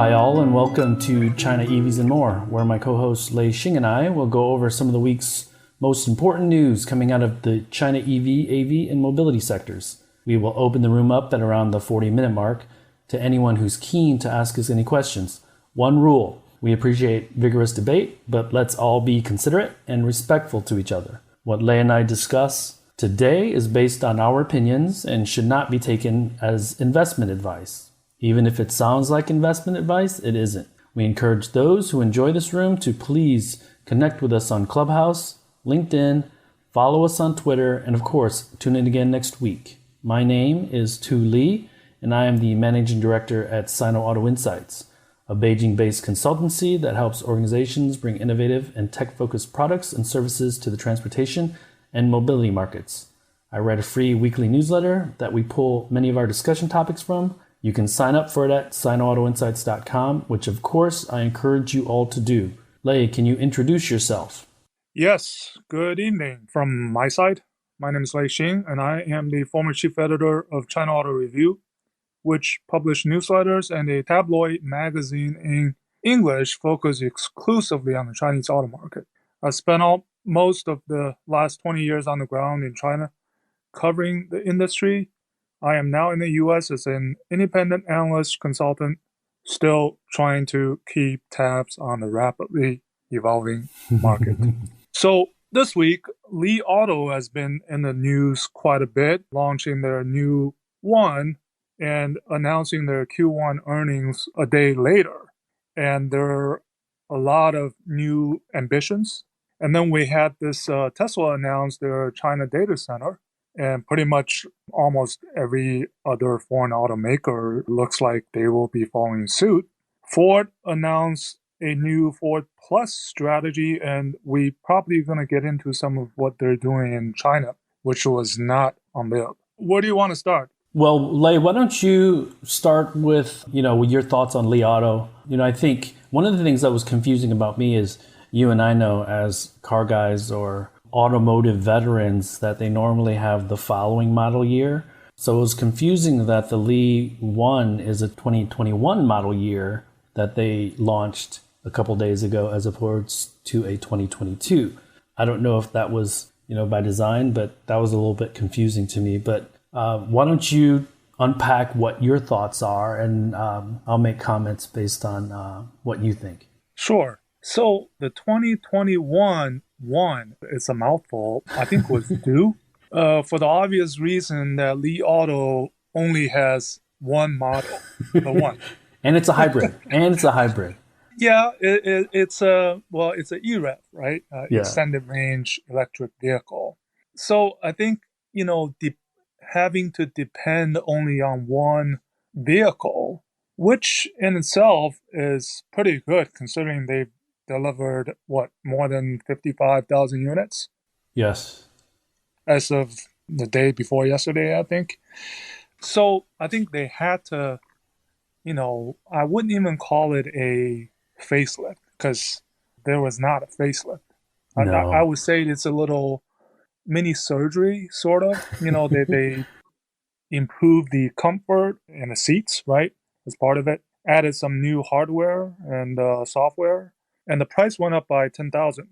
Hi all, and welcome to China EVs and More, where my co-host Lei Xing and I will go over some of the week's most important news coming out of the China EV, AV, and mobility sectors. We will open the room up at around the 40-minute mark to anyone who's keen to ask us any questions. One rule: we appreciate vigorous debate, but let's all be considerate and respectful to each other. What Lei and I discuss today is based on our opinions and should not be taken as investment advice. Even if it sounds like investment advice, it isn't. We encourage those who enjoy this room to please connect with us on Clubhouse, LinkedIn, follow us on Twitter, and of course, tune in again next week. My name is Tu Li, and I am the Managing Director at Sino Auto Insights, a Beijing-based consultancy that helps organizations bring innovative and tech-focused products and services to the transportation and mobility markets. I write a free weekly newsletter that we pull many of our discussion topics from. You can sign up for it at sinoautoinsights.com, which of course I encourage you all to do. Lei, can you introduce yourself? Yes, good evening from my side. My name is Lei Xing, and I am the former chief editor of China Auto Review, which published newsletters and a tabloid magazine in English focused exclusively on the Chinese auto market. I spent most of the last 20 years on the ground in China covering the industry. I am now in the US as an independent analyst consultant, still trying to keep tabs on the rapidly evolving market. So this week, Li Auto has been in the news quite a bit, launching their new One and announcing their Q1 earnings a day later. And there are a lot of new ambitions. And then we had this Tesla announce their China data center. And pretty much almost every other foreign automaker looks like they will be following suit. Ford announced a new Ford Plus strategy, and we probably going to get into some of what they're doing in China, which was not unveiled. Where do you want to start? Well, Lei, why don't you start with your thoughts on Li Auto? I think one of the things that was confusing about me is you and I know as car guys or automotive veterans that they normally have the following model year. So it was confusing that the Li One is a 2021 model year that they launched a couple days ago as opposed to a 2022. I don't know if that was, by design, but that was a little bit confusing to me. But why don't you unpack what your thoughts are, and I'll make comments based on what you think. Sure. So the 2021 One, it's a mouthful, I think was due for the obvious reason that Li Auto only has one model, the One. And it's a hybrid. Yeah, it's a EREV, right? Extended range electric vehicle. So I think, having to depend only on one vehicle, which in itself is pretty good considering they've delivered, more than 55,000 units? Yes. As of the day before yesterday, I think. So I think they had to, I wouldn't even call it a facelift because there was not a facelift. No. I would say it's a little mini surgery, sort of. They improved the comfort and the seats, right, as part of it. Added some new hardware and software. And the price went up by 10,000,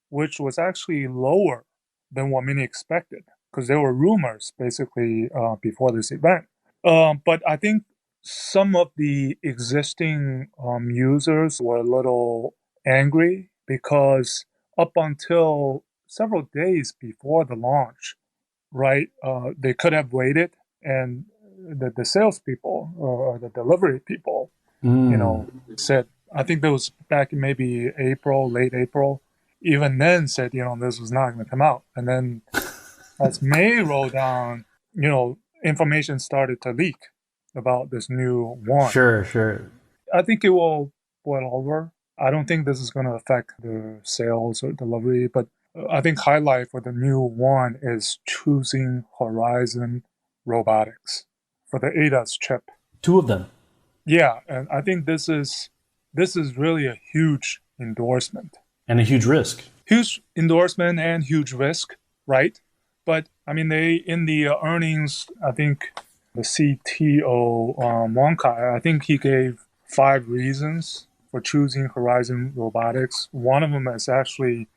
which was actually lower than what many expected because there were rumors basically before this event. But I think some of the existing users were a little angry because up until several days before the launch, right, they could have waited, and the salespeople or the delivery people, said, I think that was back in maybe late April, even then said, this was not going to come out. And then as May rolled down, information started to leak about this new One. Sure. I think it will boil over. I don't think this is going to affect the sales or delivery, but I think highlight for the new One is choosing Horizon Robotics for the ADAS chip. 2 of them. Yeah, and I think this is really a huge endorsement. And a huge risk. Huge endorsement and huge risk, right? But, they, in the earnings, I think the CTO, Wong Kai, I think he gave 5 reasons for choosing Horizon Robotics. One of them is actually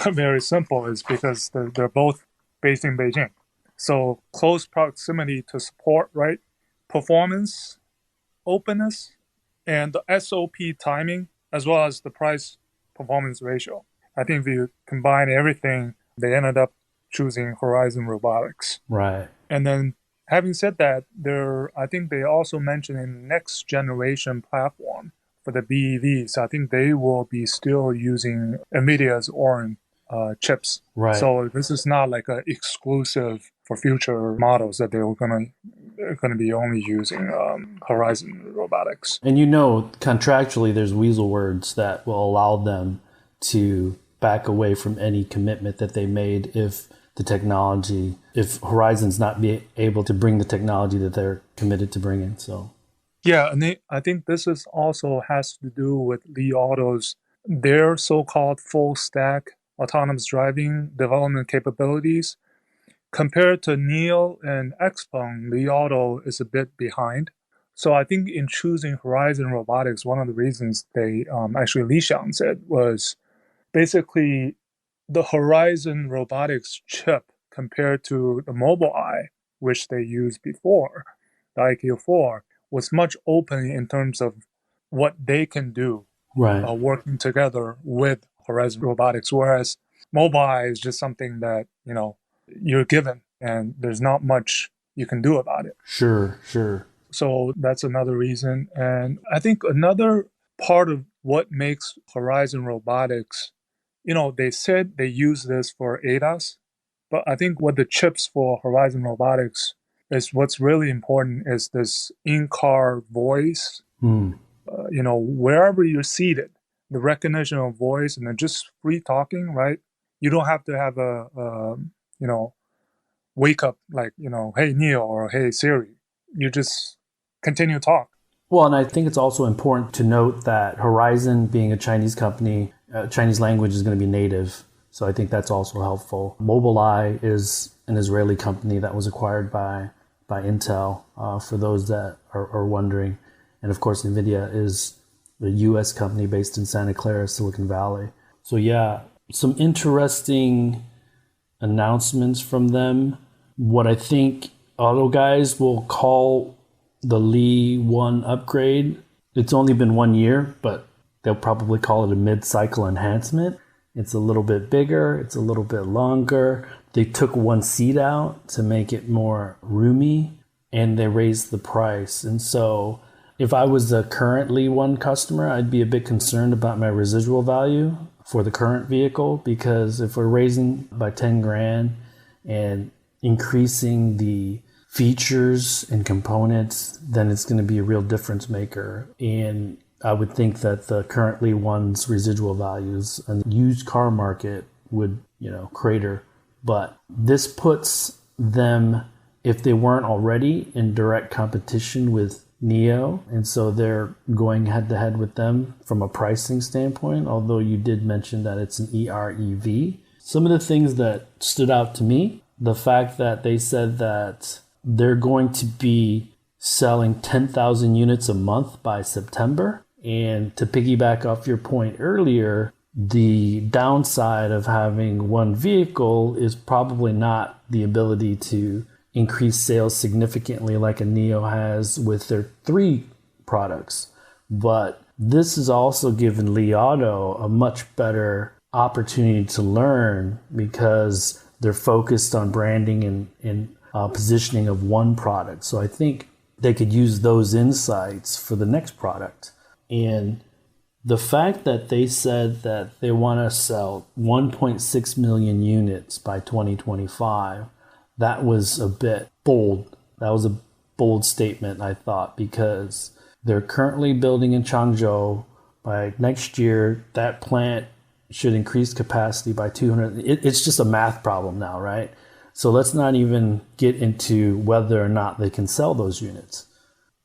very simple, is because they're both based in Beijing. So close proximity to support, right? Performance, openness, and the SOP timing, as well as the price performance ratio. I think if you combine everything, they ended up choosing Horizon Robotics. Right. And then having said that, I think they also mentioned a next generation platform for the BEVs. I think they will be still using NVIDIA's Orin chips. Right. So this is not like an exclusive for future models that they're going to be only using Horizon Robotics. And contractually, there's weasel words that will allow them to back away from any commitment that they made if Horizon's not be able to bring the technology that they're committed to bringing. So, yeah, and I think this is also has to do with Li Auto's their so-called full stack autonomous driving development capabilities. Compared to NIO and XPeng, Li Auto is a bit behind. So I think in choosing Horizon Robotics, one of the reasons they actually Li Xiang said was basically the Horizon Robotics chip compared to the Mobileye, which they used before, the IQ4, was much open in terms of what they can do working together with Horizon Robotics, whereas Mobileye is just something that, you're given and there's not much you can do about it. Sure. So that's another reason. And I think another part of what makes Horizon Robotics, they said they use this for ADAS, but I think what the chips for Horizon Robotics is what's really important is this in-car voice. Wherever you're seated, the recognition of voice and then just free talking, right? You don't have to have a wake up like, hey, Neo, or hey, Siri. You just continue to talk. Well, and I think it's also important to note that Horizon, being a Chinese company, Chinese language is going to be native. So I think that's also helpful. Mobileye is an Israeli company that was acquired by Intel, for those that are wondering. And of course, NVIDIA is a US company based in Santa Clara, Silicon Valley. So yeah, some interesting announcements from them. What I think auto guys will call the Li 1 upgrade, it's only been 1 year, but they'll probably call it a mid-cycle enhancement. It's a little bit bigger, it's a little bit longer. They took one seat out to make it more roomy, and they raised the price. And so if I was a current Li 1 customer, I'd be a bit concerned about my residual value for the current vehicle, because if we're raising by 10 grand and increasing the features and components, then it's going to be a real difference maker. And I would think that the current Li 1's residual values in the used car market would, crater. But this puts them, if they weren't already, in direct competition with NIO, and so they're going head to head with them from a pricing standpoint, although you did mention that it's an EREV. Some of the things that stood out to me, the fact that they said that they're going to be selling 10,000 units a month by September. And to piggyback off your point earlier, the downside of having one vehicle is probably not the ability to increase sales significantly like a NIO has with their 3 products. But this has also given Li Auto a much better opportunity to learn, because they're focused on branding and positioning of one product. So I think they could use those insights for the next product. And the fact that they said that they want to sell 1.6 million units by 2025, that was a bit bold. That was a bold statement, I thought, because they're currently building in Changzhou. By next year, that plant should increase capacity by 200. It's just a math problem now, right? So let's not even get into whether or not they can sell those units.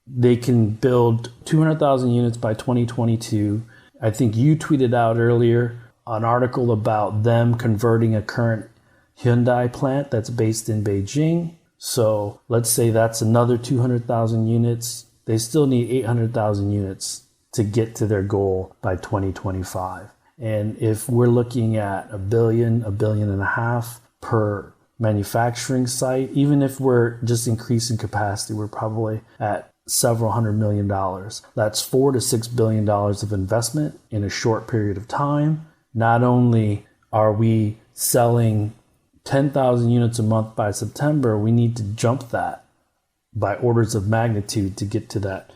They can build 200,000 units by 2022. I think you tweeted out earlier an article about them converting a current Hyundai plant that's based in Beijing. So let's say that's another 200,000 units. They still need 800,000 units to get to their goal by 2025. And if we're looking at $1 billion, $1.5 billion per manufacturing site, even if we're just increasing capacity, we're probably at several $100 million. That's $4 to $6 billion of investment in a short period of time. Not only are we selling 10,000 units a month by September, we need to jump that by orders of magnitude to get to that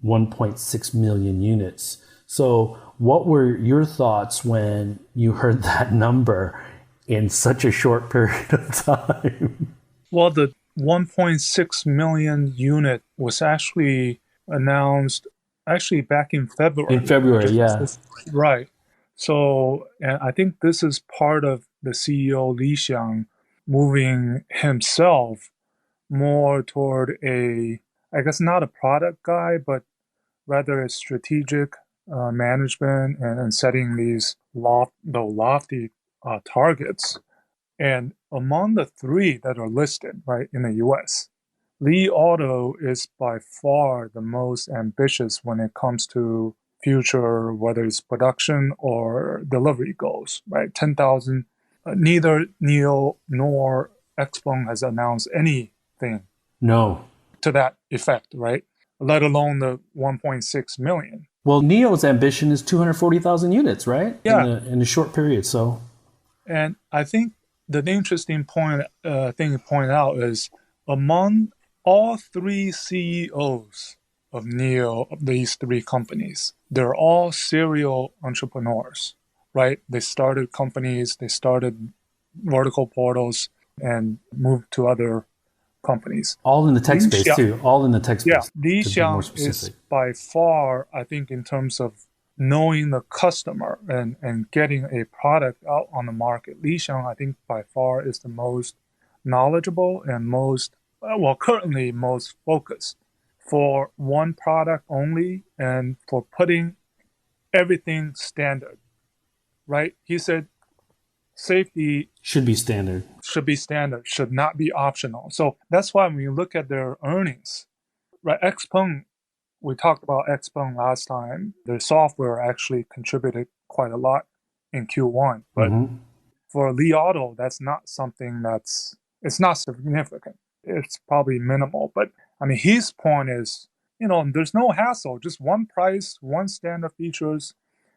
1.6 million units. So what were your thoughts when you heard that number in such a short period of time? Well, the 1.6 million unit was actually announced back in February. In February, yeah. Right. So, and I think this is part of the CEO Li Xiang moving himself more toward I guess not a product guy, but rather a strategic management and setting these lofty targets. And among the three that are listed, right, in the US, Li Auto is by far the most ambitious when it comes to future, whether it's production or delivery goals, right? 10,000. Neither NIO nor XPeng has announced anything No. to that effect, right? Let alone the 1.6 million. Well, NIO's ambition is 240,000 units, right? Yeah. In a short period, so. And I think the interesting thing to point out is among all three CEOs of NIO, of these three companies, they're all serial entrepreneurs, right? They started companies, they started vertical portals, and moved to other companies. All in the tech space, too. All in the tech space. Yeah, Li Xiang is by far, I think, in terms of knowing the customer and getting a product out on the market, Li Xiang, I think, by far is the most knowledgeable and currently most focused for one product only and for putting everything standard, right? He said safety should be standard, should not be optional. So that's why when you look at their earnings, right? XPeng, we talked about XPeng last time. Their software actually contributed quite a lot in Q1, but for Li Auto, that's not something it's not significant. It's probably minimal, but I mean, his point is, there's no hassle, just one price, one standard features.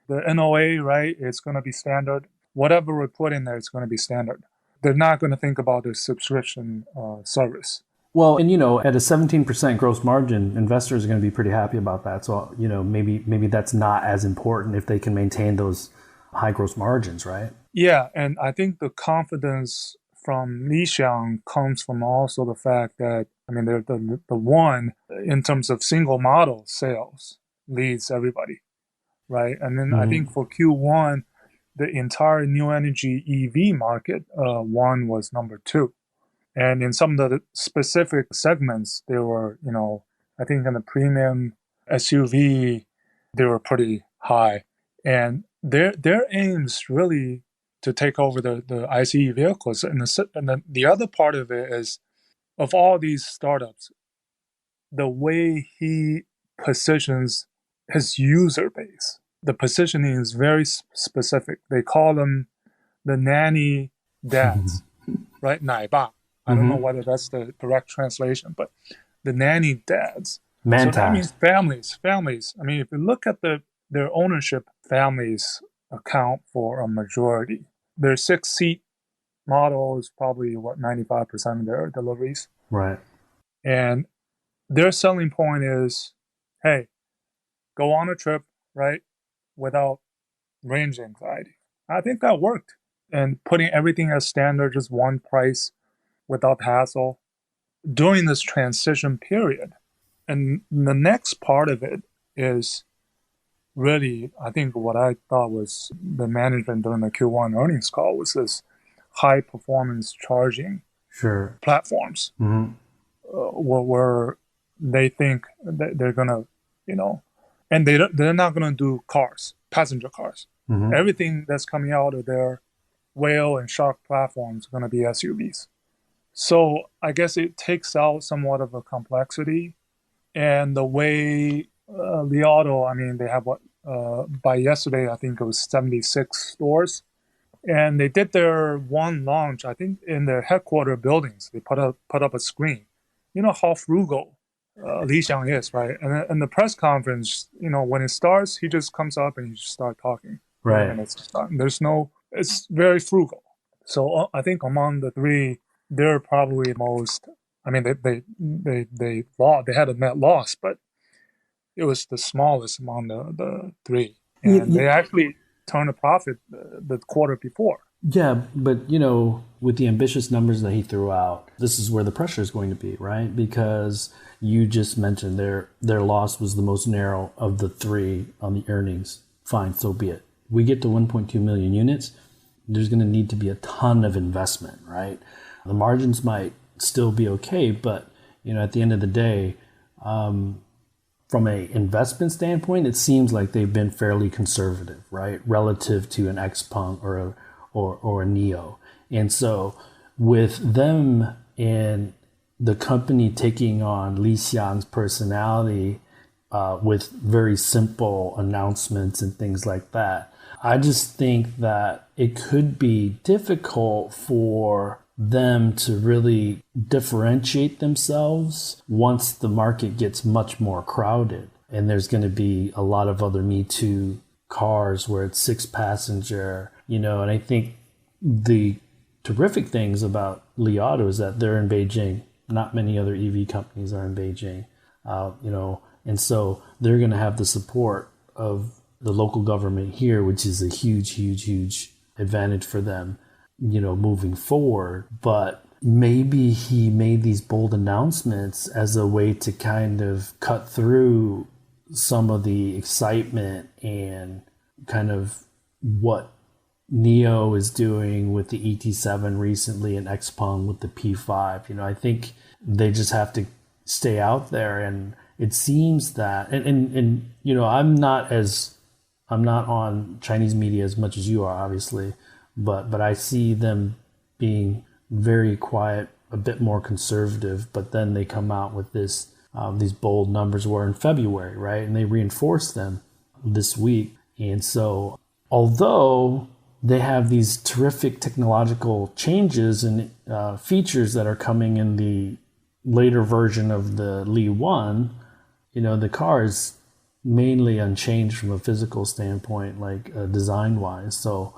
The NOA, right, it's going to be standard. Whatever we put in there, it's going to be standard. They're not going to think about the subscription service. Well, and at a 17% gross margin, investors are going to be pretty happy about that. So, maybe that's not as important if they can maintain those high gross margins, right? Yeah, and I think the confidence from Li Xiang comes from also the fact that, I mean, they're the one in terms of single model sales leads everybody, right? And then I think for Q1, the entire new energy EV market, one was number 2. And in some of the specific segments, they were, I think in the premium SUV, they were pretty high. And their aim is really to take over the ICE vehicles. And the other part of it is, of all these startups, the way he positions his user base, the positioning is very specific. They call them the nanny dads, right? 奶爸. I don't know whether that's the correct translation, but the nanny dads. So that means families. I mean, if you look at their ownership, families account for a majority. Their 6-seat model is probably 95% of their deliveries. Right. And their selling point is, hey, go on a trip, right, without range anxiety. I think that worked. And putting everything as standard, just one price without hassle during this transition period. And the next part of it is really, I think what I thought was the management during the Q1 earnings call was this high performance charging platforms where they think that they're going to, and they're not going to do cars, passenger cars. Everything that's coming out of their whale and shark platforms is going to be SUVs. So I guess it takes out somewhat of a complexity, and the way Li Auto, I mean, they have by yesterday, I think it was 76 stores. And they did their one launch, I think, in their headquarter buildings. They put up a screen. You know how frugal Li Xiang is, right? And in the press conference, when it starts, he just comes up and he just start talking. Right. And it's very frugal. So I think among the three, they're probably most. I mean, they had a net loss, but it was the smallest among the three, and they actually turned a profit the quarter before. Yeah, but with the ambitious numbers that he threw out, this is where the pressure is going to be, right? Because you just mentioned their loss was the most narrow of the three on the earnings. Fine, so be it. We get to 1.2 million units. There's going to need to be a ton of investment, right? The margins might still be okay, but at the end of the day, from a investment standpoint, it seems like they've been fairly conservative, right, relative to an Xpeng or a Neo. And so with them and the company taking on Li Xiang's personality with very simple announcements and things like that, I just think that it could be difficult for them to really differentiate themselves once the market gets much more crowded. And there's going to be a lot of other Me Too cars where it's 6 passenger, and I think the terrific things about Li Auto is that they're in Beijing. Not many other EV companies are in Beijing, and so they're going to have the support of the local government here, which is a huge, huge, huge advantage for them, moving forward. But maybe he made these bold announcements as a way to kind of cut through some of the excitement and kind of what Neo is doing with the ET7 recently and Xpeng with the P5. I think they just have to stay out there. And it seems that, and I'm not on Chinese media as much as you are, obviously, but I see them being very quiet, a bit more conservative, but then they come out with these bold numbers were in February, right? And they reinforced them this week. And so although they have these terrific technological changes and features that are coming in the later version of the Li 1, the car is mainly unchanged from a physical standpoint, like design-wise. So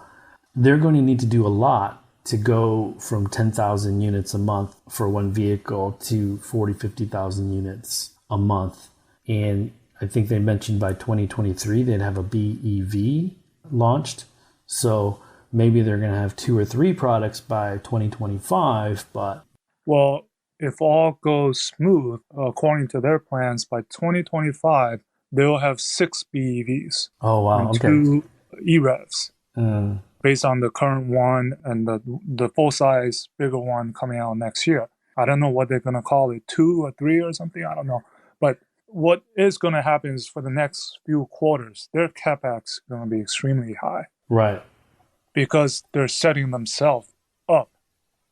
they're going to need to do a lot to go from 10,000 units a month for one vehicle to 40, 50,000 units a month. And I think they mentioned by 2023 they'd have a BEV launched. So maybe they're going to have 2 or 3 products by 2025. But well, if all goes smooth, according to their plans, by 2025 they'll have 6 BEVs. Oh wow! And 2 EREVs. Based on the current one and the full size bigger one coming out next year. I don't know what they're going to call it, 2 or 3 or something. I don't know. But what is going to happen is for the next few quarters, their capex is going to be extremely high. Right. Because they're setting themselves up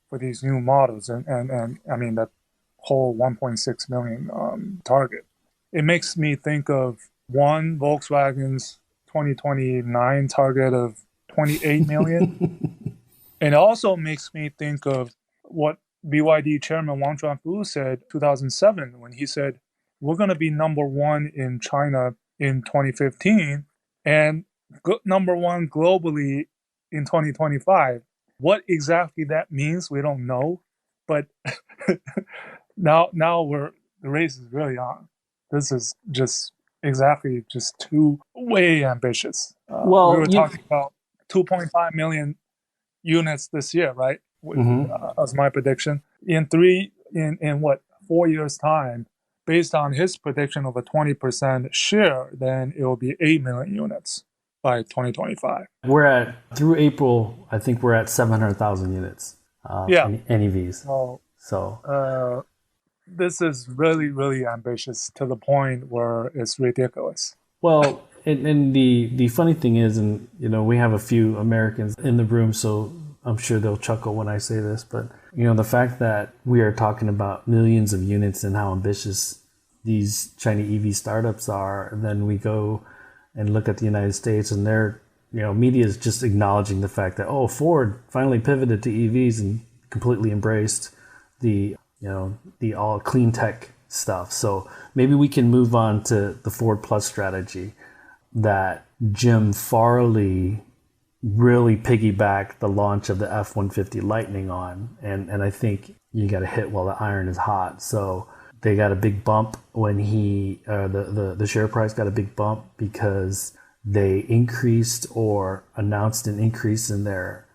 for these new models. And I mean, that whole 1.6 million target. It makes me think of Volkswagen's 2029 target of 28 million. And it also makes me think of what BYD chairman Wang Chuanfu said 2007 when he said, we're going to be number 1 in China in 2015 and number 1 globally in 2025. What exactly that means, we don't know. But now the race is really on. This is just too way ambitious. We were talking about 2.5 million units this year, right? As my prediction. In 4 years' time, based on his prediction of a 20% share, then it will be 8 million units by 2025. Through April, I think we're at 700,000 units. NEVs. So this is really, really ambitious to the point where it's ridiculous. Well, and the funny thing is, and we have a few Americans in the room, so I'm sure they'll chuckle when I say this, but the fact that we are talking about millions of units and how ambitious these China EV startups are. And then we go and look at the United States, and they're, media is just acknowledging the fact that, Ford finally pivoted to EVs and completely embraced the all clean tech stuff. So maybe we can move on to the Ford Plus strategy that Jim Farley really piggybacked the launch of the F-150 Lightning on. And I think you got to hit while the iron is hot. So they got a big bump when the share price got a big bump because they increased or announced an increase in their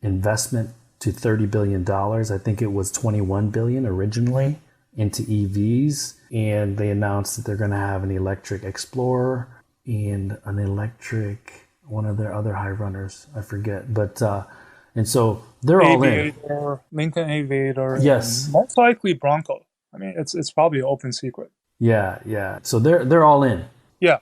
investment to $30 billion. I think it was $21 billion originally into EVs. And they announced that they're going to have an electric Explorer and an electric, one of their other high runners, I forget. But, and so they're Aviator, all in. Lincoln Aviator. Yes. Most likely Bronco. I mean, it's probably an open secret. Yeah. So they're all in. Yeah.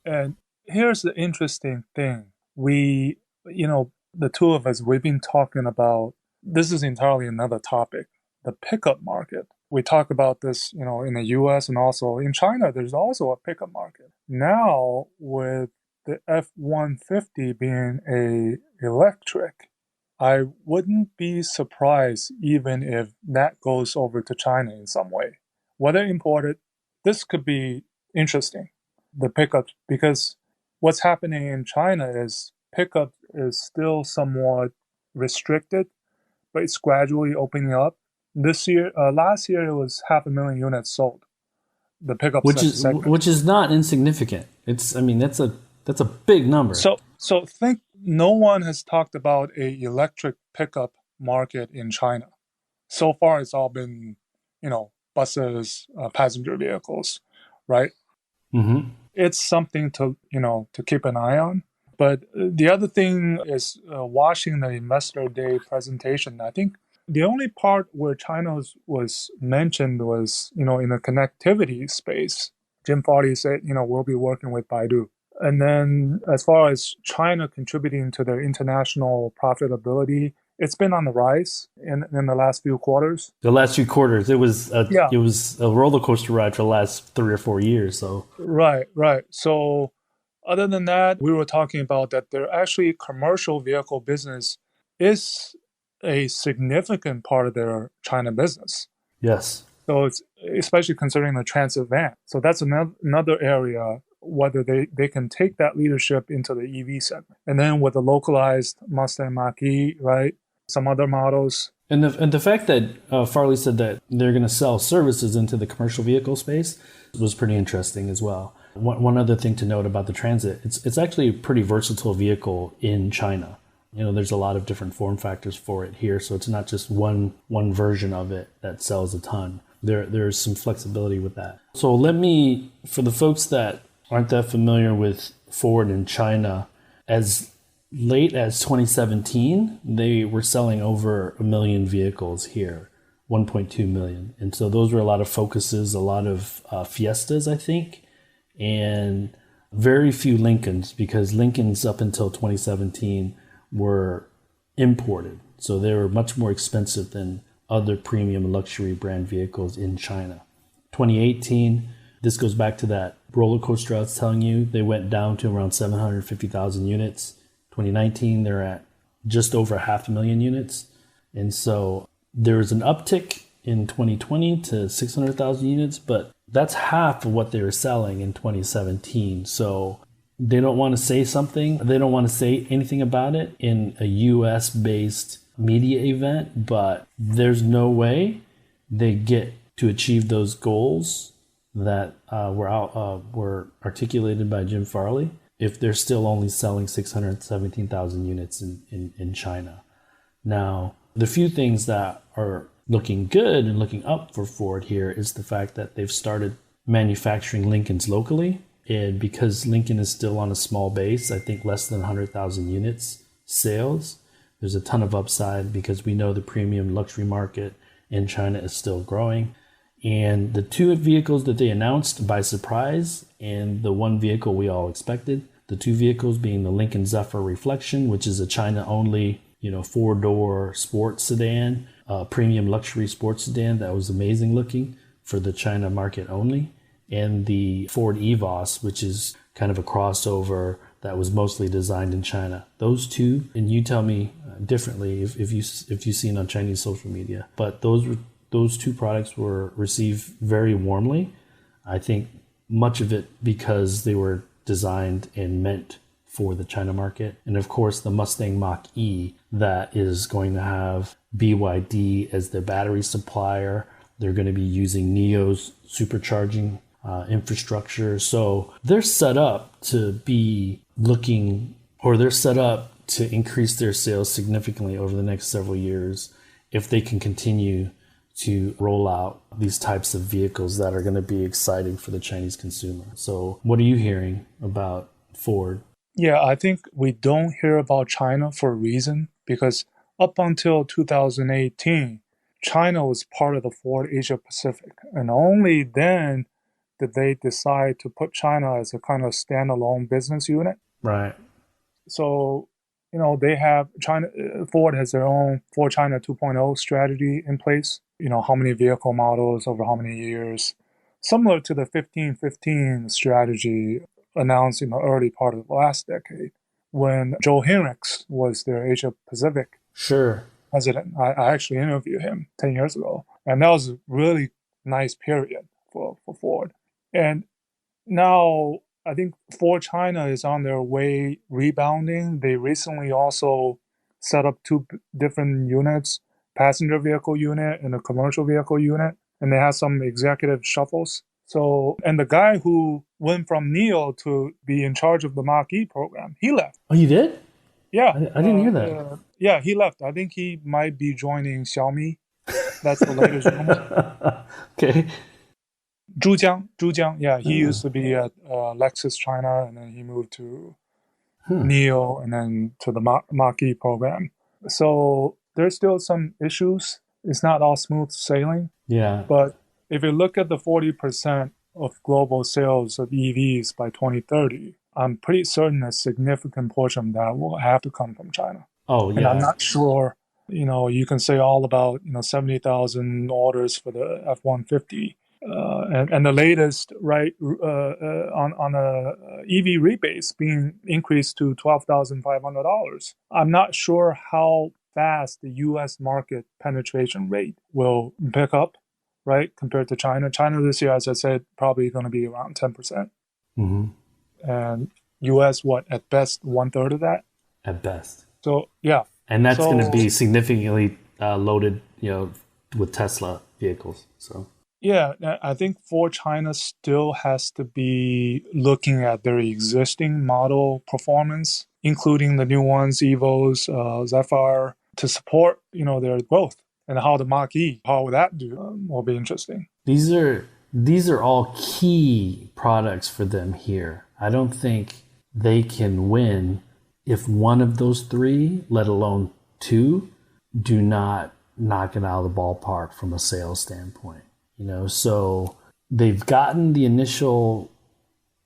And here's the interesting thing. We, the two of us, we've been talking about, this is entirely another topic, the pickup market. We talk about this, in the US and also in China, there's also a pickup market. Now, with the F-150 being a electric, I wouldn't be surprised even if that goes over to China in some way. Whether imported, this could be interesting, the pickup, because what's happening in China is pickup is still somewhat restricted, but it's gradually opening up. Last year it was 500,000 units sold. The pickup segment, which is not insignificant. That's a big number. So think no one has talked about a electric pickup market in China. So far, it's all been, buses, passenger vehicles, right? Mm-hmm. It's something to keep an eye on. But the other thing is watching the Investor Day presentation. I think the only part where China was mentioned was, in the connectivity space. Jim Farley said, we'll be working with Baidu. And then as far as China contributing to their international profitability, it's been on the rise in the last few quarters. The last few quarters, it was a roller coaster ride for the last 3 or 4 years. So right. So other than that, we were talking about that their actually commercial vehicle business is a significant part of their China business. Yes. So it's especially considering the transit van. So that's another area, whether they can take that leadership into the EV segment. And then with the localized Mustang Mach-E, right? Some other models. And the fact that Farley said that they're going to sell services into the commercial vehicle space was pretty interesting as well. One other thing to note about the Transit, it's actually a pretty versatile vehicle in China. There's a lot of different form factors for it here, so it's not just one version of it that sells a ton. There's some flexibility with that. So for the folks that aren't that familiar with Ford in China, as late as 2017, they were selling over 1 million vehicles here, 1.2 million. And so those were a lot of Focuses, a lot of Fiestas, I think, and very few Lincolns, because Lincolns up until 2017 were imported. So they were much more expensive than other premium luxury brand vehicles in China. 2018, this goes back to that roller coaster I was telling you. They went down to around 750,000 units. 2019, they're at just over 500,000 units. And so there was an uptick in 2020 to 600,000 units, but that's half of what they were selling in 2017. So they don't want to say something. They don't want to say anything about it in a US-based media event, but there's no way they get to achieve those goals that were articulated by Jim Farley if they're still only selling 617,000 units in China. Now, the few things that are looking good and looking up for Ford here is the fact that they've started manufacturing Lincolns locally. And because Lincoln is still on a small base, I think less than 100,000 units sales, there's a ton of upside because we know the premium luxury market in China is still growing. And the two vehicles that they announced by surprise, and the one vehicle we all expected, the two vehicles being the Lincoln Zephyr Reflection, which is a China-only, 4-door sports sedan, premium luxury sports sedan that was amazing looking for the China market only. and the Ford EVOS, which is kind of a crossover that was mostly designed in China. Those two, and you tell me differently if you've seen on Chinese social media, but those two products were received very warmly. I think much of it because they were designed and meant for the China market. And of course, the Mustang Mach-E that is going to have BYD as their battery supplier. They're going to be using NIO's supercharging infrastructure. So they're set up to be they're set up to increase their sales significantly over the next several years if they can continue to roll out these types of vehicles that are going to be exciting for the Chinese consumer. So what are you hearing about Ford? Yeah, I think we don't hear about China for a reason, because up until 2018, China was part of the Ford Asia Pacific. And only then did they decide to put China as a kind of standalone business unit. Right. So, they have Ford has their own Ford China 2.0 strategy in place. How many vehicle models over how many years, similar to the 15-15 strategy announced in the early part of the last decade when Joe Hinrichs was their Asia Pacific president. I actually interviewed him 10 years ago, and that was a really nice period for Ford. And now I think Ford China is on their way rebounding. They recently also set up two different units, passenger vehicle unit and a commercial vehicle unit, and they have some executive shuffles. So, and the guy who went from NIO to be in charge of the Mach-E program, he left. Oh, you did? Yeah. I didn't hear that. Yeah, he left. I think he might be joining Xiaomi. That's the latest rumor. Okay. Zhu Jiang. Yeah, he used to be at Lexus China, and then he moved to NIO and then to the Mach-E program. So there's still some issues. It's not all smooth sailing. Yeah. But if you look at the 40% of global sales of EVs by 2030, I'm pretty certain a significant portion of that will have to come from China. Oh, yeah. And I'm not sure, you can say all about, 70,000 orders for the F-150. And the latest, right, on a EV rebates being increased to $12,500. I'm not sure how fast the U.S. market penetration rate will pick up, right, compared to China. China this year, as I said, probably going to be around 10%. Mm-hmm. And U.S., at best, 1/3 of that? At best. So, yeah. And that's going to be significantly loaded, with Tesla vehicles. So. Yeah, I think Ford China still has to be looking at their existing model performance, including the new ones, Evos, Zephyr, to support, their growth. And how the Mach-E, how will that do, will be interesting. These are all key products for them here. I don't think they can win if one of those three, let alone two, do not knock it out of the ballpark from a sales standpoint. So they've gotten the initial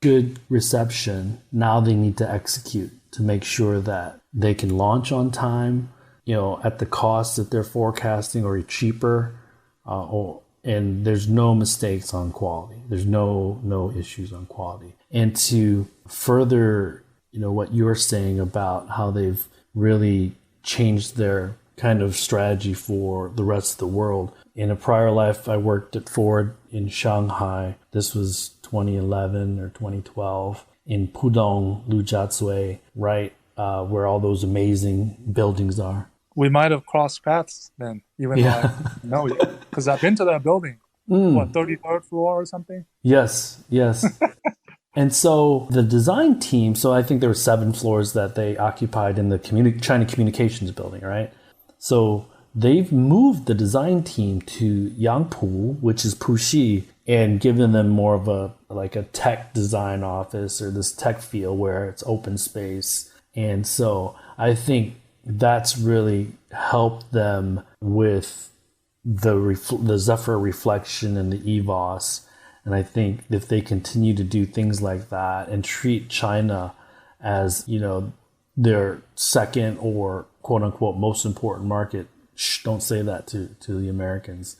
good reception. Now they need to execute to make sure that they can launch on time, at the cost that they're forecasting or cheaper. And there's no mistakes on quality. There's no issues on quality. And to further, what you're saying about how they've really changed their kind of strategy for the rest of the world. In a prior life, I worked at Ford in Shanghai. This was 2011 or 2012 in Pudong, Lujiazui, right where all those amazing buildings are. We might have crossed paths then, even though I didn't know you. Because I've been to that building. 33rd floor or something? Yes. And so the design team, so I think there were 7 floors that they occupied in the China Communications building, right? So they've moved the design team to Yangpu, which is Puxi, and given them more of a tech design office or this tech feel where it's open space. And so I think that's really helped them with the Zephyr reflection and the EVOS. And I think if they continue to do things like that and treat China as, their second or quote unquote most important market, don't say that to the Americans.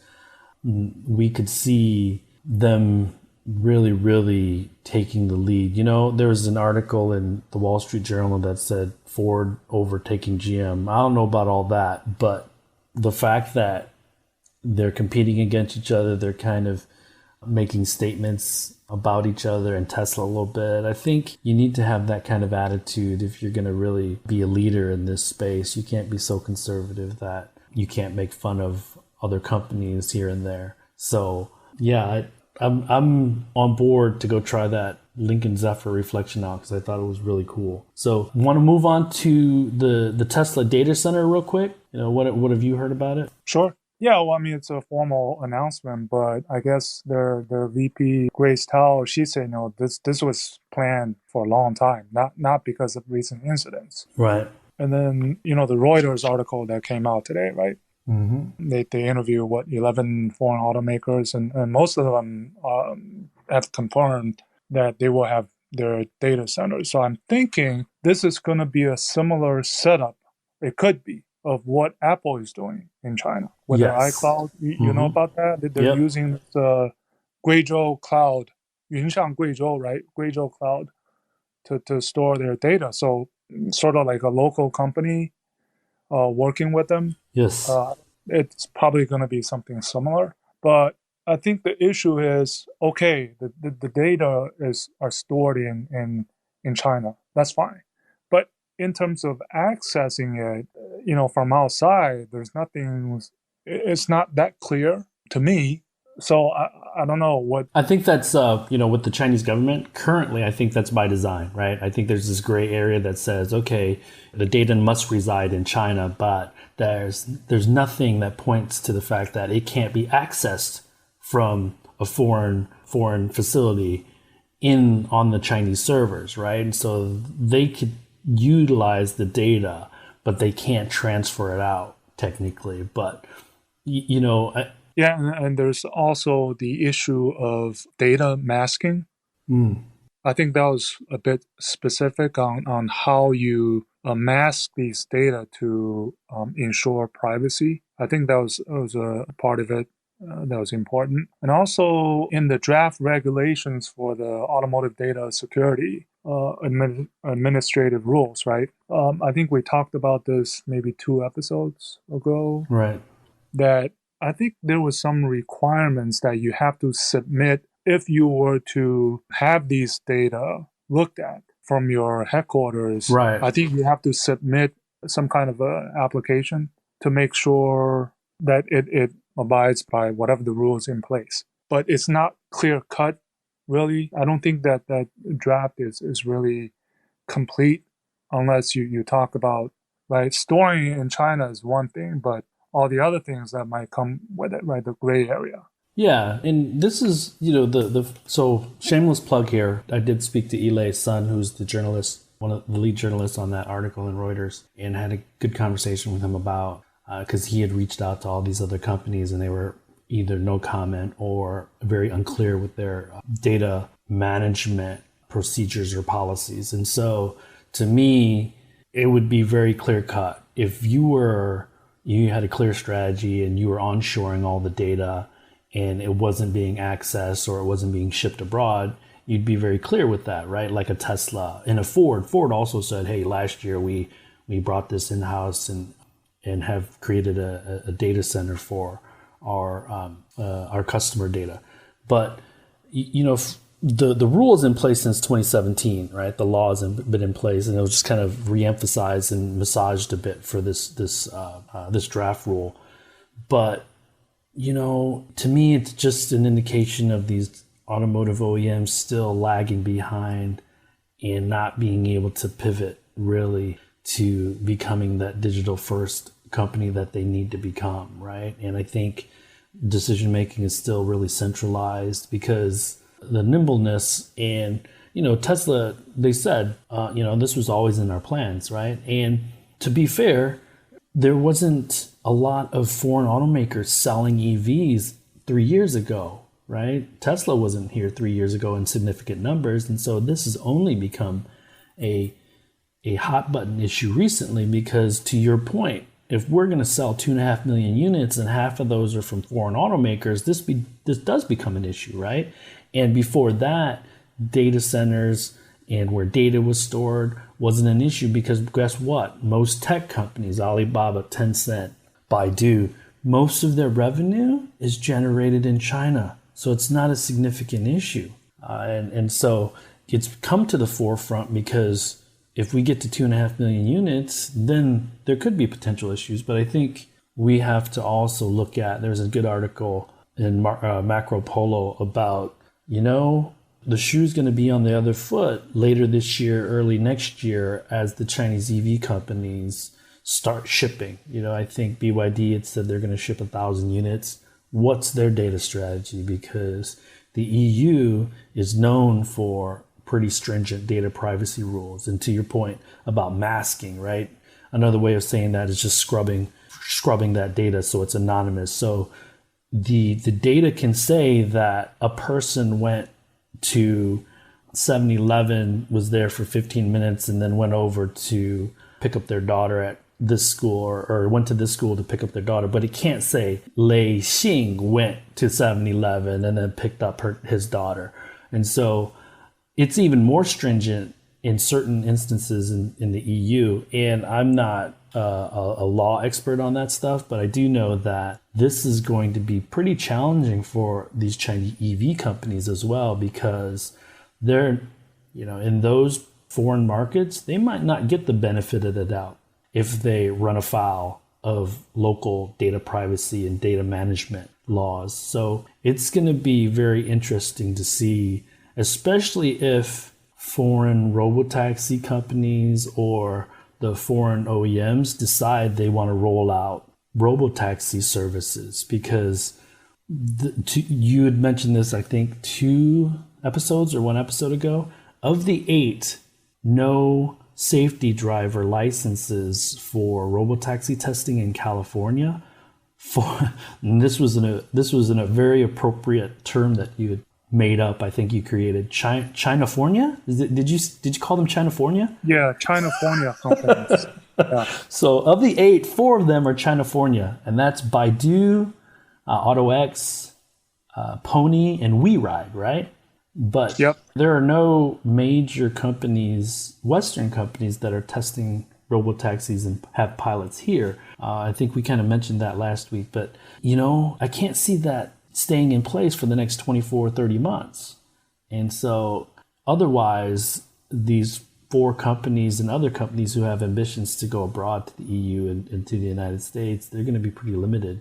We could see them really, really taking the lead. There was an article in the Wall Street Journal that said Ford overtaking GM. I don't know about all that, but the fact that they're competing against each other, they're kind of making statements about each other and Tesla a little bit. I think you need to have that kind of attitude if you're going to really be a leader in this space. You can't be so conservative that you can't make fun of other companies here and there. So yeah, I'm on board to go try that Lincoln Zephyr reflection out because I thought it was really cool. So want to move on to the Tesla data center real quick? What have you heard about it? Sure. Yeah, well, I mean, it's a formal announcement, but I guess their VP, Grace Tao, she said, this was planned for a long time, not because of recent incidents. Right. And then, the Reuters article that came out today, right? Mm-hmm. They interview, 11 foreign automakers, and most of them have confirmed that they will have their data centers. So I'm thinking this is going to be a similar setup. It could be of what Apple is doing in China with their iCloud. You know about that? They're using this Guizhou cloud, Yunshan Guizhou, right? Guizhou cloud to store their data. So sort of like a local company working with them. Yes. It's probably going to be something similar. But I think the issue is, okay, the data are stored in China. That's fine. But in terms of accessing it, from outside, there's nothing, it's not that clear to me. So I don't know what. I think that's, with the Chinese government, currently, I think that's by design, right? I think there's this gray area that says, okay, the data must reside in China, but there's nothing that points to the fact that it can't be accessed from a foreign facility on the Chinese servers, right? And so they could utilize the data, but they can't transfer it out technically. But, yeah, and there's also the issue of data masking. I think that was a bit specific on how you mask these data to ensure privacy. I think that was a part of it that was important. And also in the draft regulations for the automotive data security administrative rules, right? I think we talked about this maybe 2 episodes ago. Right. That I think there was some requirements that you have to submit if you were to have these data looked at from your headquarters. Right. I think you have to submit some kind of a application to make sure that it abides by whatever the rules in place. But it's not clear cut, really. I don't think that draft is really complete unless you talk about, right, storing in China is one thing, but all the other things that might come with it, right? The gray area. Yeah, and this is, so shameless plug here. I did speak to Eli's son, who's the journalist, one of the lead journalists on that article in Reuters, and had a good conversation with him about, because he had reached out to all these other companies and they were either no comment or very unclear with their data management procedures or policies. And so to me, it would be very clear cut. If you had a clear strategy and you were onshoring all the data and it wasn't being accessed or it wasn't being shipped abroad, you'd be very clear with that, right? Like a Tesla and a Ford. Ford also said, hey, last year we brought this in-house and have created a data center for our customer data. But, the rule is in place since 2017, right? The law has been in place, and it was just kind of reemphasized and massaged a bit for this draft rule. But to me, it's just an indication of these automotive OEMs still lagging behind and not being able to pivot really to becoming that digital first company that they need to become, right? And I think decision making is still really centralized because the nimbleness and, Tesla, they said, this was always in our plans, right? And to be fair, there wasn't a lot of foreign automakers selling EVs 3 years ago, right? Tesla wasn't here 3 years ago in significant numbers. And so this has only become a hot button issue recently because, to your point, if we're going to sell 2.5 million units and half of those are from foreign automakers, this does become an issue, right? And before that, data centers and where data was stored wasn't an issue because guess what? Most tech companies, Alibaba, Tencent, Baidu, most of their revenue is generated in China. So it's not a significant issue. And so it's come to the forefront because if we get to 2.5 million units, then there could be potential issues. But I think we have to also look at, there's a good article in Macro Polo about, the shoe's going to be on the other foot later this year, early next year, as the Chinese EV companies start shipping. I think BYD had said they're going to ship 1,000 units. What's their data strategy? Because the EU is known for pretty stringent data privacy rules. And to your point about masking, right? Another way of saying that is just scrubbing that data so it's anonymous. So the data can say that a person went to 7-Eleven, was there for 15 minutes, and then went over to pick up their daughter at this school or went to this school to pick up their daughter. But it can't say Lei Xing went to 7-Eleven and then picked up his daughter. And so it's even more stringent in certain instances in the EU. And I'm not a law expert on that stuff, but I do know that this is going to be pretty challenging for these Chinese EV companies as well, because they're, in those foreign markets, they might not get the benefit of the doubt if they run afoul of local data privacy and data management laws. So it's going to be very interesting to see, especially if foreign robotaxi companies or the foreign OEMs decide they want to roll out robotaxi services, because you had mentioned this, I think, 2 episodes or 1 episode ago. Of the 8, no safety driver licenses for robotaxi testing in California. This was in a very appropriate term that you had made up. I think you created Chinafornia. Did you call them Chinafornia? Yeah, Chinafornia companies. Yeah. So of the 8, 4 of them are Chinafornia, and that's Baidu, AutoX, Pony, and WeRide, right? But there are no major companies, Western companies, that are testing robotaxis and have pilots here. I think we kind of mentioned that last week, but I can't see that staying in place for the next 24 or 30 months. And so otherwise, these 4 companies and other companies who have ambitions to go abroad to the EU and to the United States, they're going to be pretty limited,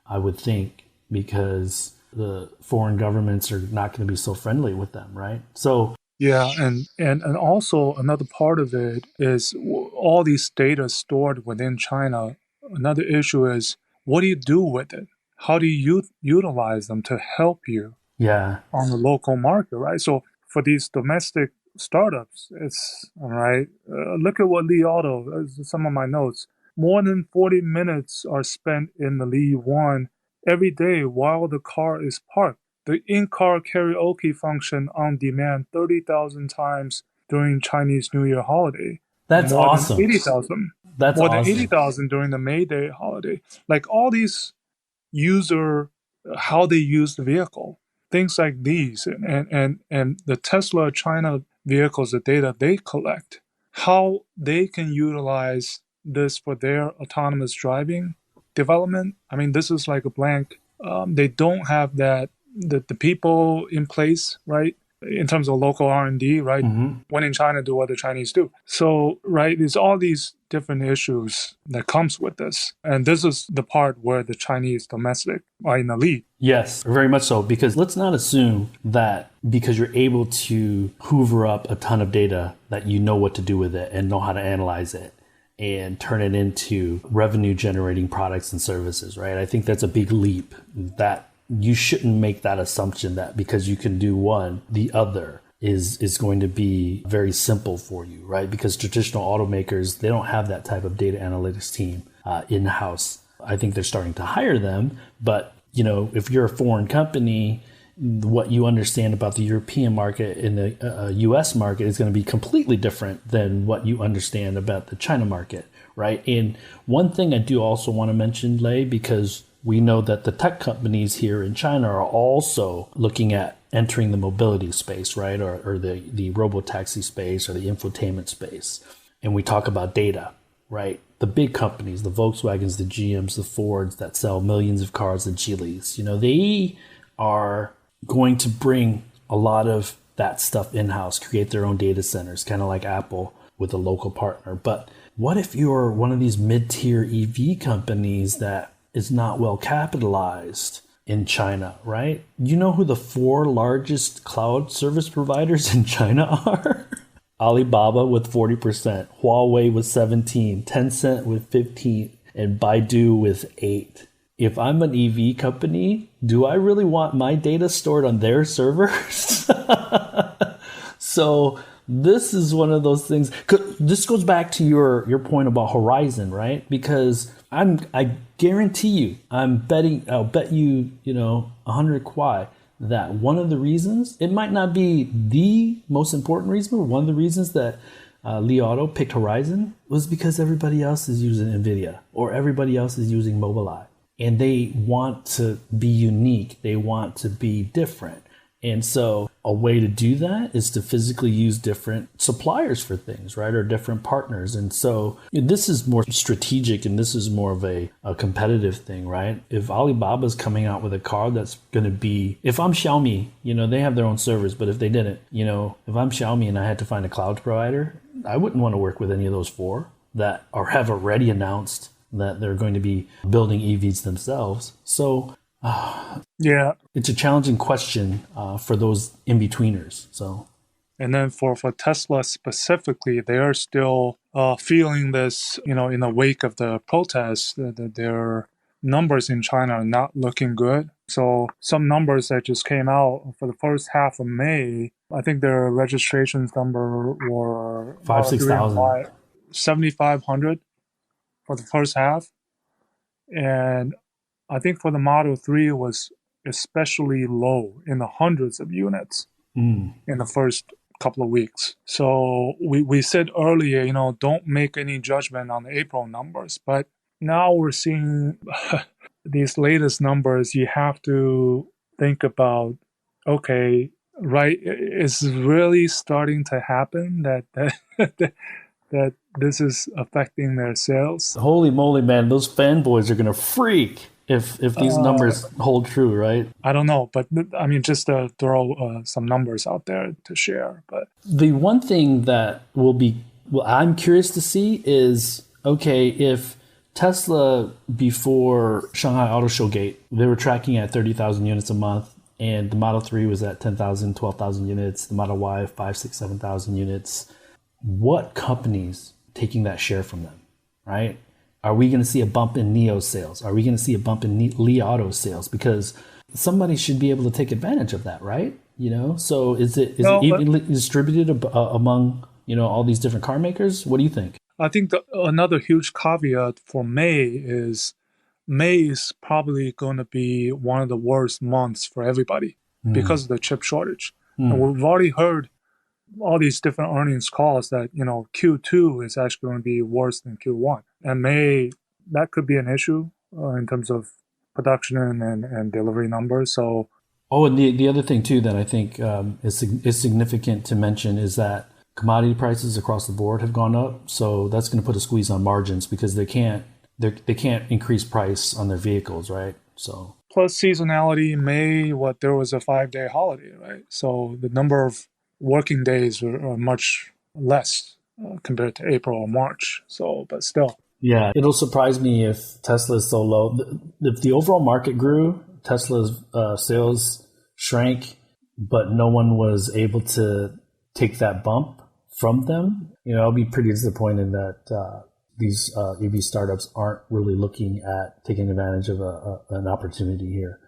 I would think, because the foreign governments are not going to be so friendly with them, right? So yeah, and also another part of it is all these data stored within China. Another issue is, what do you do with it? How do you utilize them to help you on the local market, right? So for these domestic startups, it's all right. Look at what Li Auto, some of my notes, more than 40 minutes are spent in the Li 1 every day while the car is parked. The in-car karaoke function on demand 30,000 times during Chinese New Year holiday. That's more awesome. Than 80,000. That's more awesome. than 80,000 during the May Day holiday. Like all these how they use the vehicle, things like these, and the Tesla China vehicles, the data they collect, how they can utilize this for their autonomous driving development. I mean, this is like a blank. They don't have the people in place, right? In terms of local R&D, right? Mm-hmm. When in China, do what the Chinese do. So, right, there's all these different issues that comes with this. And this is the part where the Chinese domestic are in the lead. Yes, very much so. Because let's not assume that because you're able to hoover up a ton of data that you know what to do with it and know how to analyze it and turn it into revenue generating products and services, right? I think that's a big leap. That you shouldn't make that assumption that because you can do one, the other is going to be very simple for you, right? Because traditional automakers, they don't have that type of data analytics team in-house. I think they're starting to hire them, but if you're a foreign company, what you understand about the European market and the US market is going to be completely different than what you understand about the China market, right? And one thing I do also want to mention, Lei, because we know that the tech companies here in China are also looking at entering the mobility space, right? Or the robotaxi space or the infotainment space. And we talk about data, right? The big companies, the Volkswagens, the GMs, the Fords that sell millions of cars, the Geelys, they are going to bring a lot of that stuff in-house, create their own data centers, kind of like Apple with a local partner. But what if you're one of these mid-tier EV companies that is not well capitalized in China, right? You know who the 4 largest cloud service providers in China are? Alibaba with 40%, Huawei with 17%, Tencent with 15%, and Baidu with 8%. If I'm an EV company, do I really want my data stored on their servers? So this is one of those things. This goes back to your point about Horizon, right? Because I guarantee you, I'll bet you, 100 kwai that one of the reasons, it might not be the most important reason, but one of the reasons that Li Auto picked Horizon was because everybody else is using NVIDIA or everybody else is using Mobileye. And they want to be unique. They want to be different. And so a way to do that is to physically use different suppliers for things, right? Or different partners. And so this is more strategic and this is more of a competitive thing, right? If Alibaba's coming out with a car that's going to be, if I'm Xiaomi, they have their own servers, but if they didn't, if I'm Xiaomi and I had to find a cloud provider, I wouldn't want to work with any of those 4 that have already announced that they're going to be building EVs themselves. So yeah, it's a challenging question for those in-betweeners. So, and then for Tesla specifically, they are still feeling this, in the wake of the protests, that their numbers in China are not looking good. So some numbers that just came out for the first half of May, I think their registrations number were 6,000. 7,500 for the first half. And I think for the Model 3 was especially low in the hundreds of units in the first couple of weeks. So we said earlier, don't make any judgment on the April numbers. But now we're seeing these latest numbers. You have to think about, okay, right, is really starting to happen that that this is affecting their sales. Holy moly, man, those fanboys are going to freak if these numbers hold true, right? I don't know, but I mean, just to throw some numbers out there to share. But the one thing that I'm curious to see is, okay, if Tesla before Shanghai Auto Show Gate, they were tracking at 30,000 units a month, and the Model 3 was at 10,000, 12,000 units, the Model Y 5, 6, 7,000 units. What companies taking that share from them, right? Are we going to see a bump in Neo sales? Are we going to see a bump in Li Auto sales? Because somebody should be able to take advantage of that, right? So is it evenly distributed among all these different car makers? What do you think? I think another huge caveat for May is probably going to be one of the worst months for everybody because of the chip shortage. And we've already heard all these different earnings calls that, Q2 is actually going to be worse than Q1. And May, that could be an issue in terms of production and delivery numbers. So, and the other thing too that I think is significant to mention is that commodity prices across the board have gone up. So that's going to put a squeeze on margins because they can't increase price on their vehicles, right? So plus seasonality, May, there was a 5-day holiday, right? So the number of working days are much less compared to April or March. So, but still. Yeah, it'll surprise me if Tesla is so low. If the overall market grew, Tesla's sales shrank, but no one was able to take that bump from them. I'll be pretty disappointed that these EV startups aren't really looking at taking advantage of an opportunity here.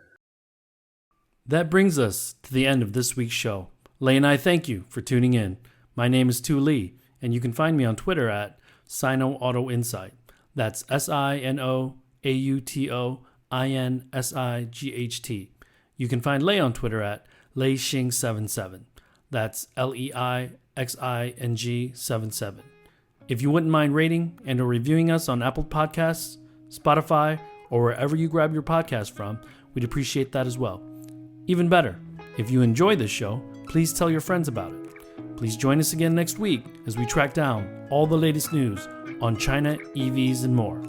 That brings us to the end of this week's show. Lei and I thank you for tuning in. My name is Tu Li, and you can find me on Twitter at Sino Auto Insight. That's SinoAutoInsight. You can find Lei on Twitter at LeiXing77. That's LEIXING77. If you wouldn't mind rating and or reviewing us on Apple Podcasts, Spotify, or wherever you grab your podcast from, we'd appreciate that as well. Even better, if you enjoy this show, please tell your friends about it. Please join us again next week as we track down all the latest news on China, EVs, and more.